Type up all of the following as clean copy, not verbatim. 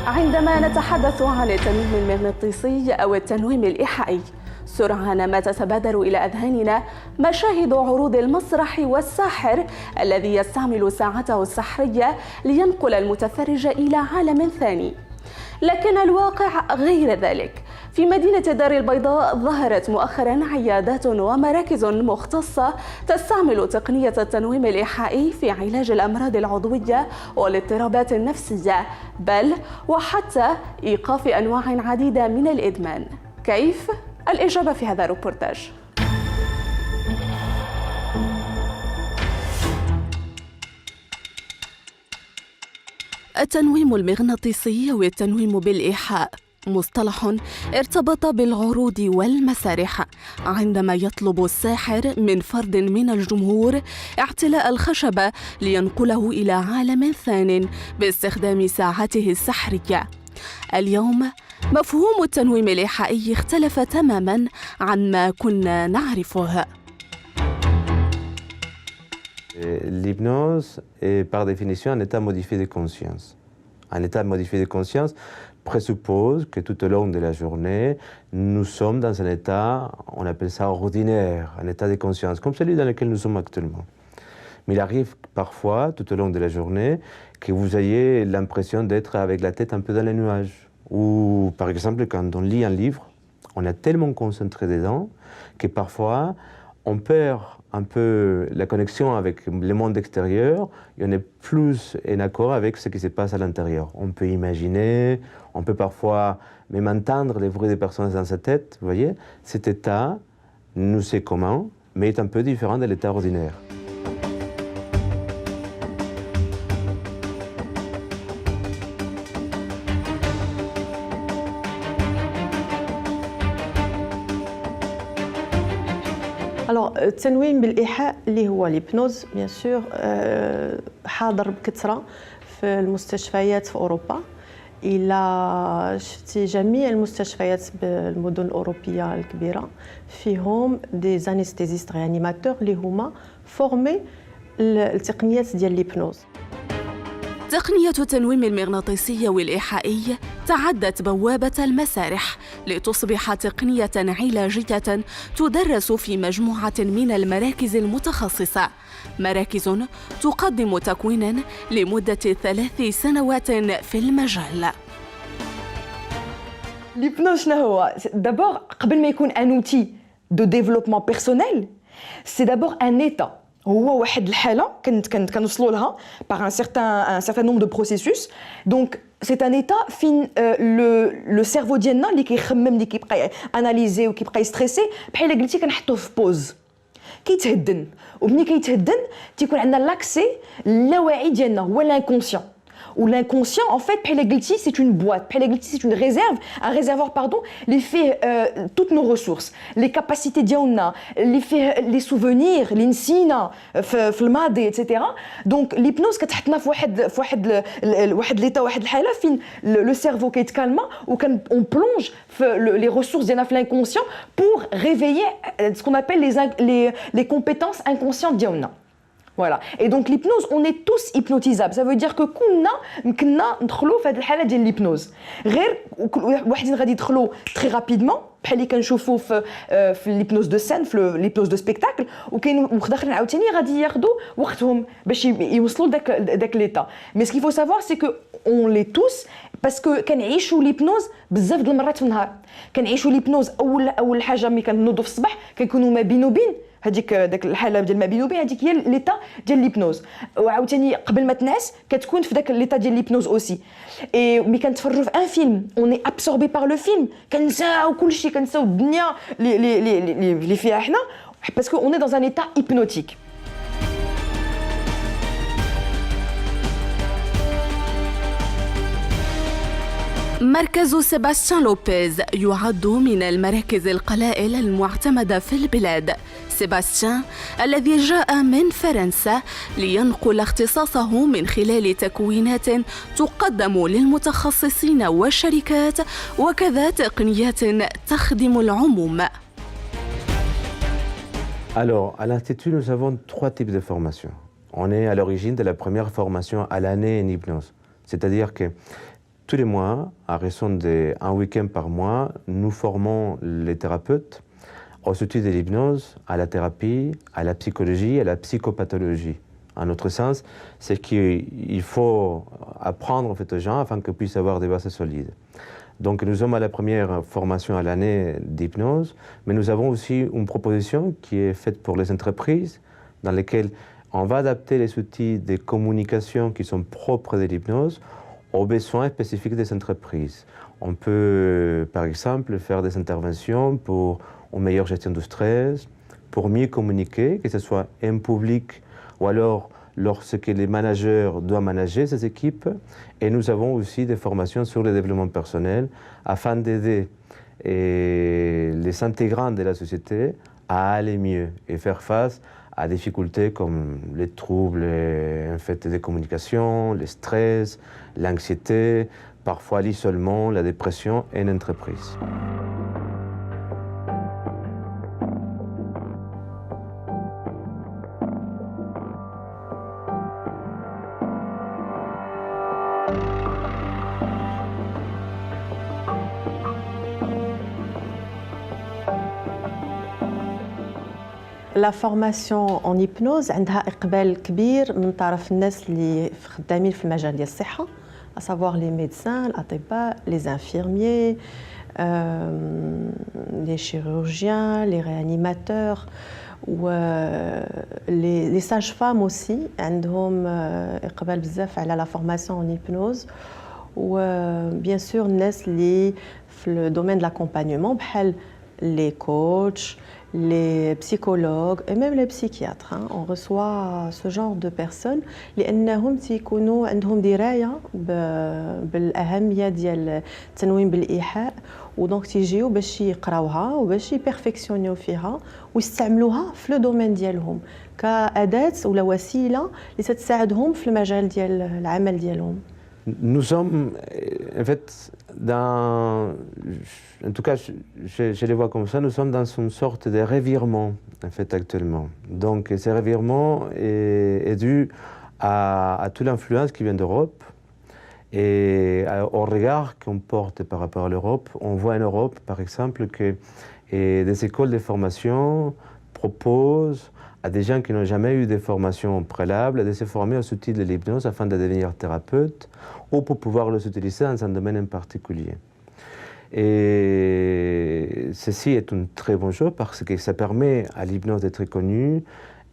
عندما نتحدث عن التنويم المغناطيسي أو التنويم الإيحائي، سرعان ما تتبادر إلى أذهاننا مشاهد عروض المسرح والساحر الذي يستعمل ساعته السحرية لينقل المتفرج إلى عالم ثاني. لكن الواقع غير ذلك. في مدينة الدار البيضاء ظهرت مؤخراً عيادات ومراكز مختصة تستعمل تقنية التنويم الإيحائي في علاج الأمراض العضوية والاضطرابات النفسية، بل وحتى إيقاف أنواع عديدة من الإدمان. كيف؟ الإجابة في هذا الروبورتاج. التنويم المغناطيسي والتنويم بالإيحاء مصطلح ارتبط بالعروض والمسارح، عندما يطلب الساحر من فرد من الجمهور اعتلاء الخشب لينقله إلى عالم ثان باستخدام ساعته السحرية. اليوم مفهوم التنويم الإيحائي اختلف تماماً عن ما كنا نعرفه. L'hypnose est par définition un état modifié de conscience. Un état modifié de conscience présuppose que tout au long de la journée, nous sommes dans un état, on appelle ça ordinaire, un état de conscience, comme celui dans lequel nous sommes actuellement. Mais il arrive parfois, tout au long de la journée, que vous ayez l'impression d'être avec la tête un peu dans les nuages. Ou par exemple, quand on lit un livre, on est tellement concentré dedans que parfois on perd un peu la connexion avec le monde extérieur et on est plus en accord avec ce qui se passe à l'intérieur. On peut imaginer, on peut parfois même entendre les bruits des personnes dans sa tête, vous voyez. Cet état, nous sait comment, mais est un peu différent de l'état ordinaire. Alors, التنويم بالإيحاء اللي هو الهيبنوز بيان سور حاضر بكثرة في المستشفيات في أوروبا. إلى شفتي جميع المستشفيات بالمدن الأوروبية الكبيرة فيهم دي زانستيزيست ريانيماتور اللي هما فورمي التقنيات ديال الهيبنوز. تقنية التنويم المغناطيسي والإيحائي تعدت بوابة المسارح لتصبح تقنية علاجية تدرس في مجموعة من المراكز المتخصصة، مراكز تقدم تكويناً لمدة 3 سنوات في المجال. L'hypnose شنو هو؟ D'abord قبل ما يكون un outil de développement personnel, c'est d'abord un état. هو واحد الحالة كنوصلوا لها par un certain nombre de processus. Donc c'est un état فين le cerveau ديالنا اللي كيخمم اللي كيبقى اناليزي وكيبقى يستريسي بحال قلتي كنحطوه في بوز كيتهدن، ومني كيتهدن تيكون عندنا لاكسي اللاواعي ديالنا هو l'inconscient. Ou l'inconscient, en fait, c'est une boîte, c'est une réserve, un réservoir, pardon, les fait toutes nos ressources, les capacités d'yonna, les souvenirs, l'insina, في الماضي, etc. Donc l'hypnose كتحطنا في واحد l'état, واحد الحالة فين le cerveau كيتكالما و on plonge les ressources ديالنا في l'inconscient pour réveiller ce qu'on appelle les compétences inconscientes ديالنا. Voilà. Et donc l'hypnose, on est tous hypnotisables. Ça veut dire que كنا ندخلوا في هذه الحالة ديال الهيبنوز. غير واحدين غادي يدخلوا très rapidement بحال اللي كنشوفوا في l'hypnose de scène, في l'hypnose de spectacle, وكاين واخرين عاوتاني غادي ياخذوا وقتهم باش يوصلوا لذاك l'état. Mais ce qu'il faut savoir c'est que on l'est tous parce que كنعيشوا l'hypnose بزاف د المرات في النهار. كنعيشوا l'hypnose اول حاجه ملي كنوضوا في الصباح كنكونوا ما بين وبين داك الحاله ديال ما بين وبين هذيك هي ليتا ديال ليبنوز. وعاوتاني قبل ما تنعس كتكون في داك ليتا ديال ليبنوز اوسي. اي ملي كنتفرجوا في ان فيلم اون اي ابسوربي بار لو فيلم كنساو كلشي كنساو الدنيا اللي فيها حنا باسكو اون اي دون ان ايتا هيبنوتيك. مركز سيباستيان لوبيز يعد من المراكز القلائل المعتمدة في البلاد. سيباستيان الذي جاء من فرنسا لينقل اختصاصه من خلال تكوينات تقدم للمتخصصين والشركات وكذا تقنيات تخدم العموم. Alors, à l'Institut, nous avons 3 types de formations. On est à l'origine de la première formation à l'année en hypnose. C'est-à-dire que tous les mois, à raison d'un week-end par mois, nous formons les thérapeutes aux études de l'hypnose, à la thérapie, à la psychologie, à la psychopathologie. En notre sens, c'est qu'il faut apprendre en fait, aux gens afin qu'ils puissent avoir des bases solides. Donc nous sommes à la première formation à l'année d'hypnose, mais nous avons aussi une proposition qui est faite pour les entreprises, dans lesquelles on va adapter les outils de communication qui sont propres de l'hypnose aux besoins spécifiques des entreprises. On peut, par exemple, faire des interventions pour une meilleure gestion du stress, pour mieux communiquer, que ce soit en public ou alors lorsque les managers doivent manager ces équipes. Et nous avons aussi des formations sur le développement personnel afin d'aider les intégrants de la société à aller mieux et faire face à des difficultés comme les troubles en fait, de communication, le stress, l'anxiété, parfois l'isolement, la dépression en entreprise. لا فورماسيون اون هيبنوز عندها اقبال كبير من طرف الناس اللي خدامين في المجال ديال الصحه اسافوار لي ميدسان الاطباء لي زانفيرميي لي شيروجيان لي ريانيماتور و لي ساج فام اوسي عندهم اقبال بزاف على لا فورماسيون اون هيبنوز و بيان سور الناس اللي في الدومين د لاكومبانيمون بحال les coachs, les psychologues et même les psychiatres. On reçoit ce genre de personnes لأنهم تيكونوا عندهم دراية بالأهمية ديال التنويم بالإيحاء ودونك تيجيو باش يقراوها وباش يبيرفكسيونيو فيها ويستعملوها في لو دومين ديالهم كأداة ولا وسيلة اللي تساعدهم في المجال ديال العمل ديالهم. Nous sommes, en fait, en tout cas, je les vois comme ça, nous sommes dans une sorte de revirement, en fait, actuellement. Donc, ce revirement est dû à toute l'influence qui vient d'Europe et au regard qu'on porte par rapport à l'Europe. On voit en Europe, par exemple, que des écoles de formation proposent à des gens qui n'ont jamais eu de formation préalable de se former aux outils de l'hypnose afin de devenir thérapeute ou pour pouvoir les utiliser dans un domaine en particulier. Et ceci est une très bonne chose parce que ça permet à l'hypnose d'être connue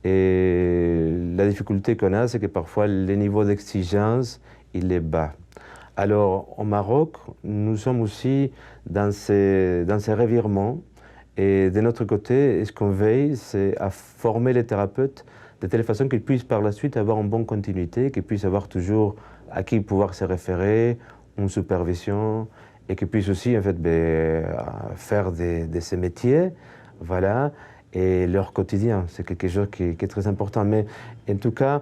et la difficulté qu'on a, c'est que parfois le niveau d'exigence, il est bas. Alors au Maroc, nous sommes aussi dans ces revirements. Et de notre côté, ce qu'on veille, c'est à former les thérapeutes de telle façon qu'ils puissent par la suite avoir une bonne continuité, qu'ils puissent avoir toujours à qui pouvoir se référer, une supervision, et qu'ils puissent aussi en fait, faire de ces métiers, voilà, et leur quotidien. C'est quelque chose qui est très important. Mais en tout cas,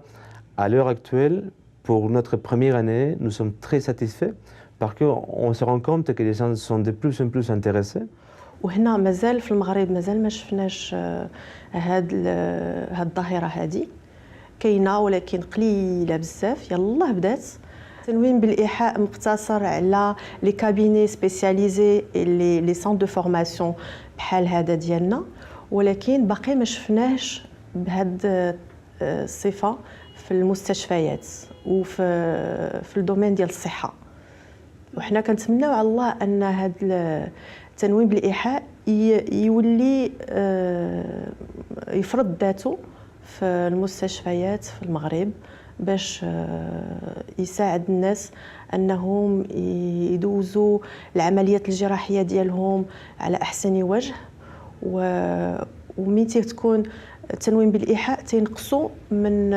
à l'heure actuelle, pour notre première année, nous sommes très satisfaits parce qu'on se rend compte que les gens sont de plus en plus intéressés. وهنا مازال في المغرب مازال ما شفناش هاد الظاهره هذه كاينه ولكن قليله بزاف يلاه بدات التنويم بالايحاء مقتصر على لي كابيني سبيسياليزي لي سونط دو فورماسيون بحال هذا ديالنا ولكن باقي ما شفناهش بهاد الصفه في المستشفيات وفي الدومين ديال الصحه وحنا كنتمناو على الله ان هاد التنويم بالإيحاء يولي يفرض ذاته في المستشفيات في المغرب باش يساعد الناس أنهم يدوزوا العمليات الجراحية ديالهم على أحسن وجه ومين تكون التنويم بالإيحاء تينقصوا من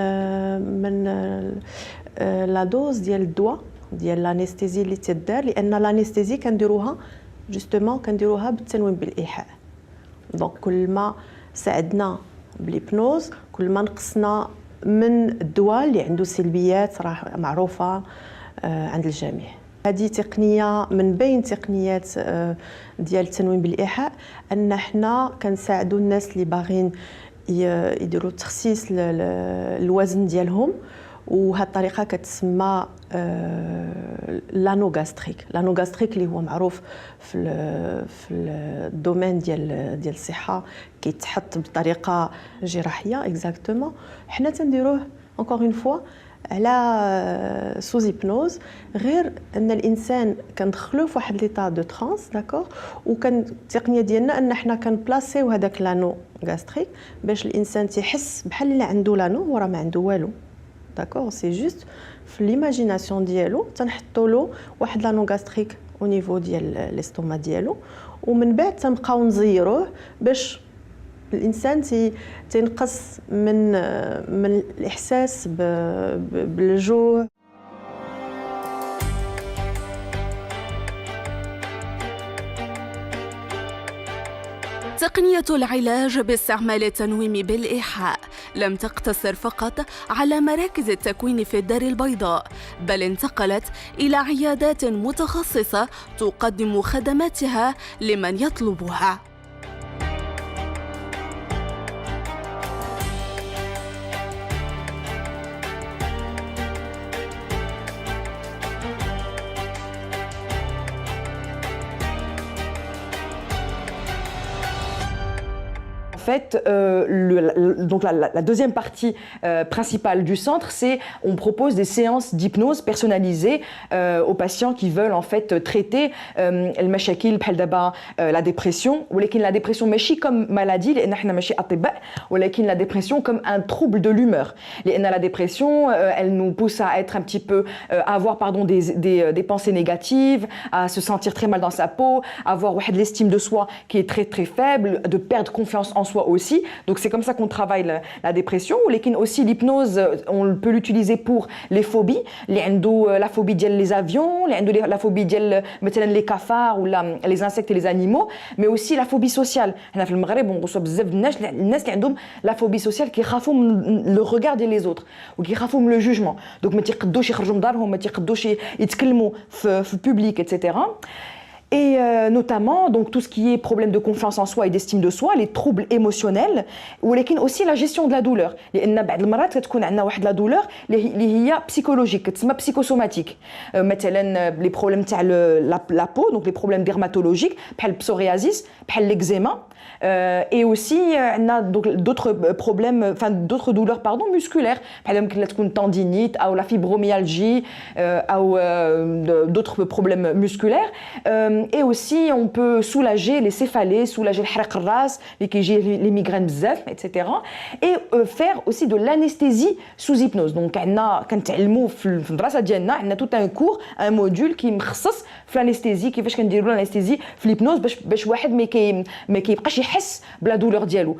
لا دوز ديال الدواء ديال لانستيزي اللي تدار لأن لانستيزي كنديروها جوستومون كنديروها بالتنويم بالايحاء دونك كل ما ساعدنا بالهيبنوز كل ما نقصنا من الدواء اللي عنده سلبيات راه معروفه عند الجميع هذه تقنيه من بين تقنيات ديال التنويم بالايحاء ان حنا كنساعدوا الناس اللي باغيين يديروا تخسيس الوزن ديالهم وهذه الطريقه كتسمى لانوغاستريك. لانوغاستريك اللي هو معروف في الدومين ديال الصحه، كيتحط بطريقه جراحيه اكزاكتومون. حنا تنديروه encore une fois على سوز هيبنوز، غير ان الانسان كندخلوه في واحد ليطا دو ترانس داكور، وكان التقنيه ديالنا ان حنا كنبلاسيو هذاك لانو غاستريك باش الانسان تيحس بحال اللي عنده لانو وراه ما عنده والو داكور. سي جوست في ليماجيناسيون ديالو تنحطوا له واحد لانو غاستريك او نيفو ديال ليستوما ديالو، ومن بعد تنبقاو نزيروه باش الانسان تنقص من الاحساس بالجوع. تقنية العلاج باستعمال التنويم بالإيحاء لم تقتصر فقط على مراكز التكوين في الدار البيضاء، بل انتقلت إلى عيادات متخصصة تقدم خدماتها لمن يطلبها. En fait, donc la deuxième partie principale du centre, c'est on propose des séances d'hypnose personnalisées aux patients qui veulent en fait traiter المشاكل بحال دابا la dépression. ولكن la dépression ماشي comme maladie لأن حنا ماشي أطباء، ولكن la dépression comme un trouble de l'humeur. لأن la dépression, elle nous pousse à être un petit peu, à avoir des pensées négatives, à se sentir très mal dans sa peau, à avoir l'estime de soi qui est très très faible, de perdre confiance en soi aussi. Donc c'est comme ça qu'on travaille la dépression. ولكن aussi l'hypnose, on peut l'utiliser pour les phobies. اللي عنده la phobie ديال les avions, اللي عنده la phobie ديال مثلا les cafards ou les insectes et les animaux, mais aussi la phobie sociale. هنا في المغرب نقصوا بزاف الناس اللي عندهم la phobie sociale كيخافوا من le regard ديال les autres وكيخافوا من le jugement. Donc ما تيقدوش يخرجوا من دارهم، ما تيقدوش يتكلموا في public, etc. Et notamment donc tout ce qui est problème de confiance en soi et d'estime de soi, les troubles émotionnels, ولكن aussi la gestion de la douleur. لأن بعض المرات كتكون عندنا واحد la douleur اللي هي psychologique كتسمى psychosomatique. مثلا les problèmes تاع la peau, donc les problèmes dermatologiques بحال psoriasis, بحال l'eczéma. Et aussi donc d'autres problèmes, enfin d'autres douleurs musculaires, par exemple la tendinite ou la fibromyalgie ou d'autres problèmes musculaires. Et aussi on peut soulager les céphalées, soulager le حرق الراس les migraines بزاف, etc. Et faire aussi de l'anesthésie sous hypnose. Donc عندنا كنتعلموا في المدرسه ديالنا عندنا tout un cours, un module qui مخصص في l'anesthésie, كيفاش كنديروا l'anesthésie في l'hypnose باش واحد ما كيبقاش يحس بلا دولور ديالو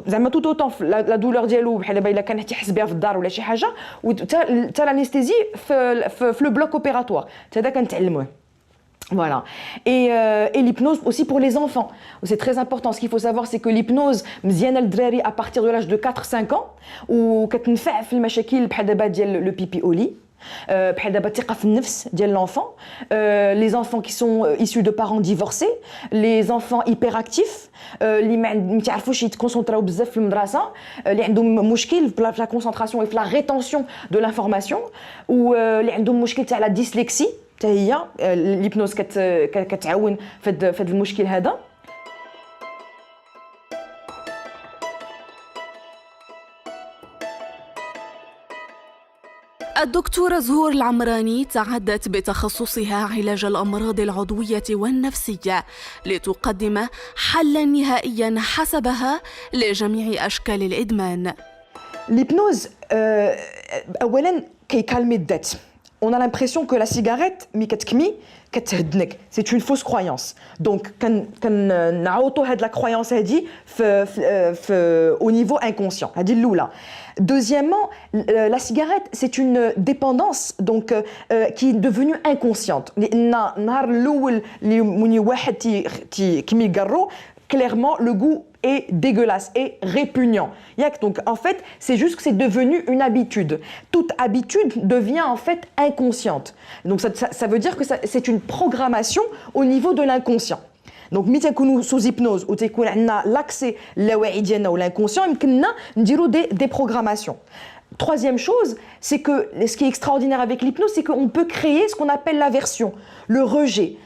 زعما tout autant la douleur ديالو بحال دابا الا كان تيحس بها في الدار ولا شي حاجه وتا l'anesthésie في le bloc opératoire هذا كنتعلموه. Voilà. Et l'hypnose aussi pour les enfants. C'est très important. Ce qu'il faut savoir, c'est que l'hypnose, مزيانه للدراري à partir de l'âge de 4-5 ans, وكتنفع في المشاكل بحال دابا ديال le pipi au lit. بحال دابا الثقه في النفس ديال l'enfant, les enfants qui sont issus de parents divorcés, les enfants hyperactifs, اللي ما تعرفوش يتكونسونطراو بزاف في المدرسه, اللي عندهم مشكل في لا كونسونطراسيون و في لا ريتونسيون دو لانفورماسيون, واللي عندهم مشكل تاع لا ديسلكسي حتى هي الهيبنوز كتعاون في هذا المشكل هذا. الدكتورة زهور العمراني تعدت بتخصصها علاج الأمراض العضوية والنفسية لتقدم حلاً نهائياً حسبها لجميع أشكال الإدمان. L'hypnose, أولاً كيكالمي الذات. On a l'impression que la cigarette c'est une fausse croyance. Donc كنعوضوا هاد la croyance هادي au niveau inconscient. هادي الأولى. Deuxièmement, la cigarette, c'est une dépendance donc qui est devenue inconsciente. النهار الأول اللي واحد كيمي يقرو, clairement le goût est dégueulasse et répugnant. Donc en fait, c'est juste que c'est devenu une habitude. Toute habitude devient en fait inconsciente. Donc ça veut dire que c'est une programmation au niveau de l'inconscient. Donc ملي تنكونوا sous hypnose ou تيكون عندنا l'accès للوعي ديالنا ou l'inconscient, يمكننا نديروا des programmations. Troisième chose, c'est que ce qui est extraordinaire avec l'hypnose, c'est qu'on peut créer ce qu'on appelle l'aversion, le rejet.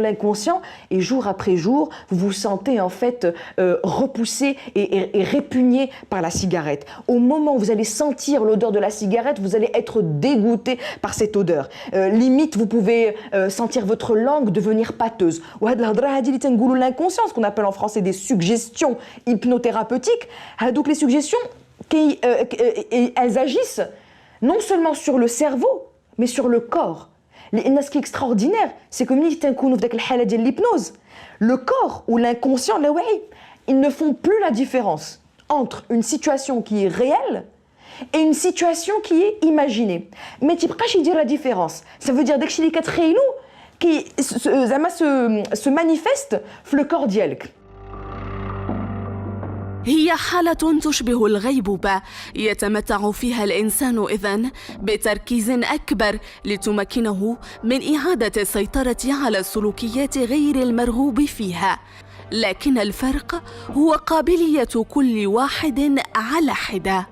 L'inconscient, et jour après jour, vous vous sentez en fait repoussé et répugné par la cigarette. Au moment où vous allez sentir l'odeur de la cigarette, vous allez être dégoûté par cette odeur. Limite, vous pouvez sentir votre langue devenir pâteuse. L'inconscient, ce qu'on appelle en français des suggestions hypnothérapeutiques. Donc les suggestions, elles agissent non seulement sur le cerveau, mais sur le corps. Ce qui est extraordinaire, c'est que l'hypnose, le corps ou l'inconscient, ils ne font plus la différence entre une situation qui est réelle et une situation qui est imaginée. Mais tu ne peux pas dire la différence. Ça veut dire que les quatre qui se manifestent dans le corps ديالك. هي حالة تشبه الغيبوبة يتمتع فيها الإنسان إذن بتركيز أكبر لتمكنه من إعادة السيطرة على السلوكيات غير المرغوب فيها، لكن الفرق هو قابلية كل واحد على حدة.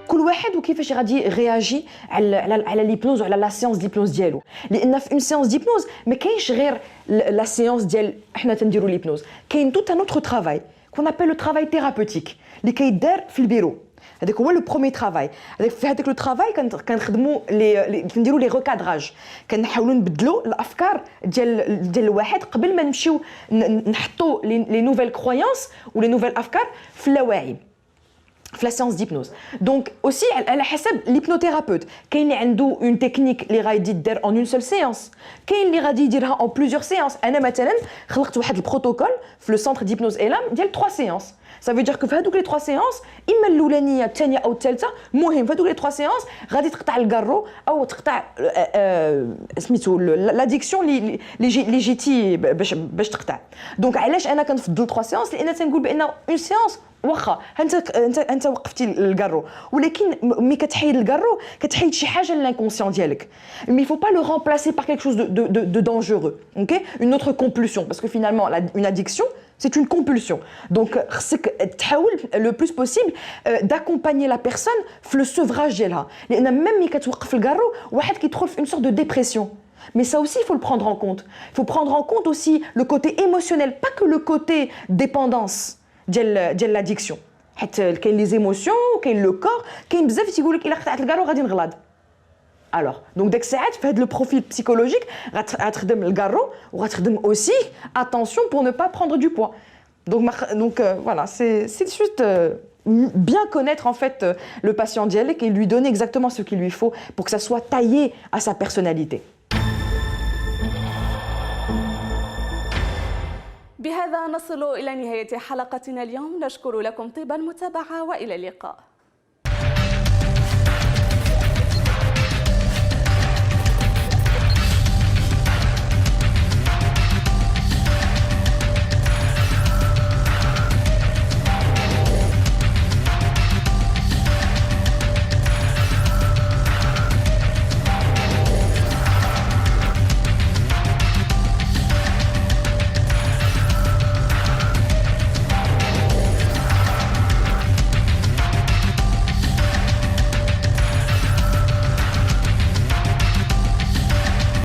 كل واحد وكيفاش غادي رياجي على ليبنوز وعلى لا سيونس ديبنوز ديالو، لان في اون سيونس ديبنوز ما كاينش غير لا سيونس ديال حنا تنديروا ليبنوز، كاين توت ان اوتر ترافاي كون ابل لو ترافاي ثيرابوتيك اللي كيدار في البيرو. هذاك هو لو بروميي ترافاي. في هذاك لو ترافاي كنخدموا كنديروا لي ريكادراج، كنحاولوا نبدلوا الافكار ديال الواحد قبل ما نمشيو نحطوا لي نوفيل كرويونس و لي نوفيل افكار في اللاوعي في لا سيونس ديبنوز. دونك اوسي على حسب ليبنوثيرابوت، كاين اللي عنده اون تكنيك اللي غادي دير اون اون سول سيونس، كاين اللي غادي يديرها اون بليزيور سيونس. انا مثلا خلقت واحد البروتوكول في لو سونتر ديبنوز ايلام ديال 3 سيونس. Ça veut dire que في هذوك لي 3 سيونس اما الاولانيه الثانيه او الثالثه، المهم في هذوك لي 3 سيونس غادي تقطع الكارو او تقطع سميتو لاديكسيون اللي جيتي باش تقطع. دونك علاش انا كنفضل 3 سيونس؟ لان تنقول بان اون سيونس واخا انت وقفتي الكارو، ولكن ملي كتحيد الكارو كتحيد شي حاجه للانكونسيون ديالك. مي il faut pas le remplacer par quelque chose de dangereux. OK, une autre compulsion, parce que finalement une addiction c'est une compulsion. Donc خصك تحاول le plus possible d'accompagner la personne في le sevrage ديالها، لان même ملي كتوقف الكارو واحد كيدخل في une sorte de dépression. Mais ça aussi, il faut le prendre en compte. Il faut prendre en compte aussi le côté émotionnel, pas que le côté dépendance ديال l'addiction. حتى كاين les émotions, كاين le corps, كاين بزاف تيقول لك الا قطعت الكارو غادي نغلط. Alors, donc ديك الساعات في هذا le profil psychologique غتخدم الكارو وغتخدم aussi attention pour ne pas prendre du poids. Donc voilà, c'est juste bien connaître en fait le patient dialèque et lui donner exactement ce qu'il lui faut pour que ça soit taillé à sa personnalité. بهذا نصل إلى نهاية حلقتنا اليوم. نشكر لكم طيب المتابعة وإلى اللقاء.